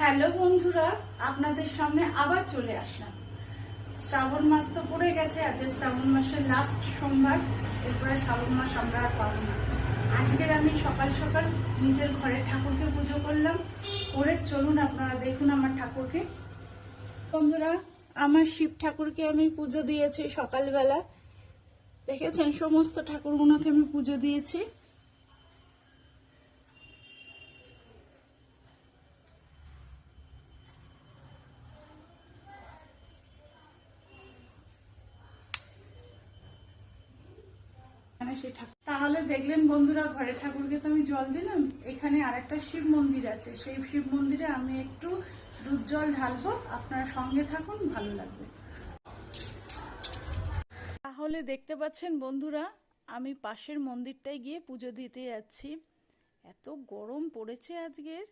Hello বন্ধুরা, আপনাদের সামনে আবার চলে আসলাম। শ্রাবণ মাস তো পড়ে গেছে, আজ শ্রাবণ মাসের লাস্ট সোমবার। এরপরে শ্রাবণ মাস আমরা আর পাবো না। আজকের আমি সকাল সকাল নিজের ঘরে ঠাকুরকে পুজো করলাম। করে চলুন আপনারা দেখুন আমার ঠাকুরকে। বন্ধুরা, আমার শিব ঠাকুরকে আমি পুজো দিয়েছি সকালবেলা। দেখেছেন, সমস্ত ঠাকুরগুলোকে আমি পুজো দিয়েছি। তাহলে দেখলেন বন্ধুরা, ঘরের ঠাকুরকে তো আমি জল দিলাম। এখানে আরেকটা শিব মন্দির আছে, সেই শিব মন্দিরে আমি একটু দুধ জল ঢালবো। আপনারা সঙ্গে থাকুন, ভালো লাগবে। তাহলে দেখতে পাচ্ছেন বন্ধুরা, আমি পাশের মন্দিরটায় গিয়ে পুজো দিতে যাচ্ছি। এত গরম পড়েছে আজকের।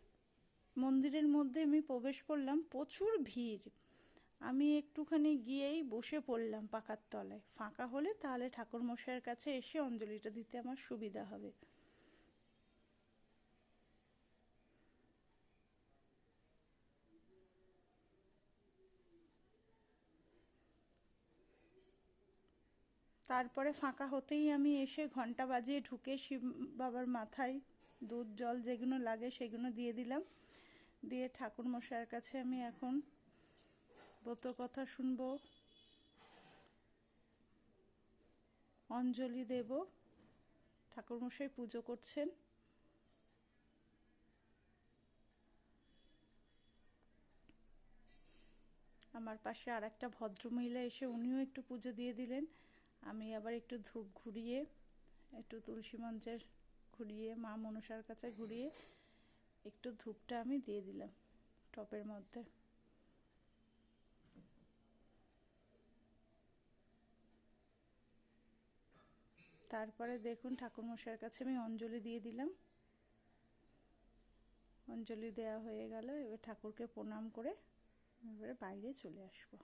মন্দিরের মধ্যে আমি প্রবেশ করলাম, প্রচুর ভিড়। আমি একটুখানি গিয়েই বসে পড়লাম পাকার তলায়। ফাঁকা হলে তাহলে ঠাকুর মশাইয়ের কাছে এসে অঞ্জলিটা দিতে আমার সুবিধা হবে। তারপরে ফাঁকা হতেই আমি এসে ঘন্টা বাজিয়ে ঢুকে শিব বাবার মাথায় দুধ জল যেগুলো লাগে সেগুলো দিয়ে দিলাম। দিয়ে ঠাকুর মশাইয়ের কাছে আমি এখন ব্রত কথা শুনবো, অঞ্জলি দেব। ঠাকুরমশাই পুজো করছেন। আমার পাশে আর একটা ভদ্রমহিলা এসে উনিও একটু পুজো দিয়ে দিলেন। আমি আবার একটু ধূপ ঘুরিয়ে, একটু তুলসী মঞ্চের ঘুরিয়ে, মা মনসার কাছে ঘুরিয়ে একটু ধূপটা আমি দিয়ে দিলাম টপের মধ্যে। তারপরে দেখুন ঠাকুরমশাইয়ের কাছে আমি অঞ্জলি দিয়ে দিলাম। অঞ্জলি দেওয়া হয়ে গেল। এবার ঠাকুরকে প্রণাম করে এবারে বাইরে চলে আসবো।